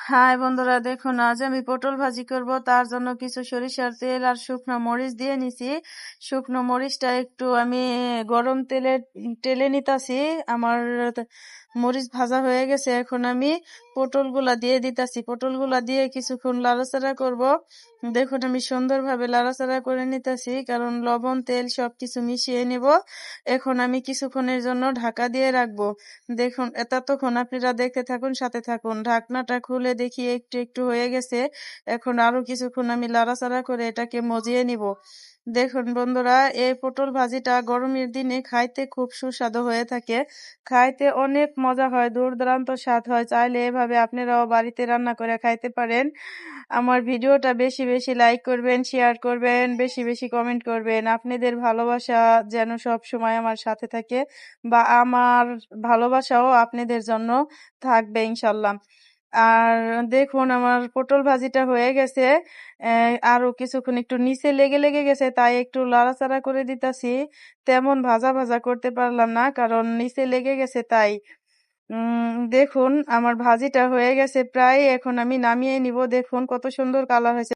High বন্ধুরা, দেখুন আজ আমি পটল ভাজি করব। তার জন্য কিছু সরিষার তেল আর শুকনো মরিচ দিয়ে নিছি। শুকনো মরিচটা একটু আমি গরম তেলে টেলে নিতাছি। আমার মরিচ ভাজা হয়ে গেছে। এখন আমি পটলগুলা দিয়ে দিতাছি। পটলগুলা দিয়ে কিছুক্ষণ লাড়াচাড়া করব। দেখুন আমি সুন্দরভাবে লাড়াচাড়া করে নিতাছি, কারণ লবণ তেল সবকিছু মিশিয়ে নিব। এখন আমি কিছুক্ষণের জন্য ঢাকা দিয়ে রাখবো। দেখুন ততক্ষণ আপনারা দেখতে থাকুন, সাথে থাকুন। ঢাকনাটা খুলে দেখি একটু একটু হয়ে গেছে। এখন আরো কিছুক্ষণ আমি লাড়াচাড়া করে এটাকে মজিয়ে নিব। দেখুন বন্ধুরা, এই পটল ভাজিটা গরমের দিনে খাইতে খুব সুস্বাদু হয়ে থাকে। খাইতে অনেক মজা হয়, দুর্দান্ত স্বাদ হয়। চাইলে এভাবে আপনারাও বাড়িতে রান্না করে খাইতে পারেন। আমার ভিডিওটা বেশি বেশি লাইক করবেন, শেয়ার করবেন, বেশি বেশি কমেন্ট করবেন। আপনাদের ভালোবাসা যেন সব সময় আমার সাথে থাকে, বা আমার ভালোবাসাও আপনাদের জন্য থাকবে ইনশাল্লাহ। আর দেখুন আমার পটল ভাজিটা হয়ে গেছে। আরো কিছুক্ষণ একটু নিচে লেগে লেগে গেছে, তাই একটু লাড়াচাড়া করে দিতাছি। তেমন ভাজা ভাজা করতে পারলাম না, কারণ নিচে লেগে গেছে তাই। দেখুন আমার ভাজিটা হয়ে গেছে প্রায়। এখন আমি নামিয়ে নিব। দেখুন কত সুন্দর কালার হয়েছে।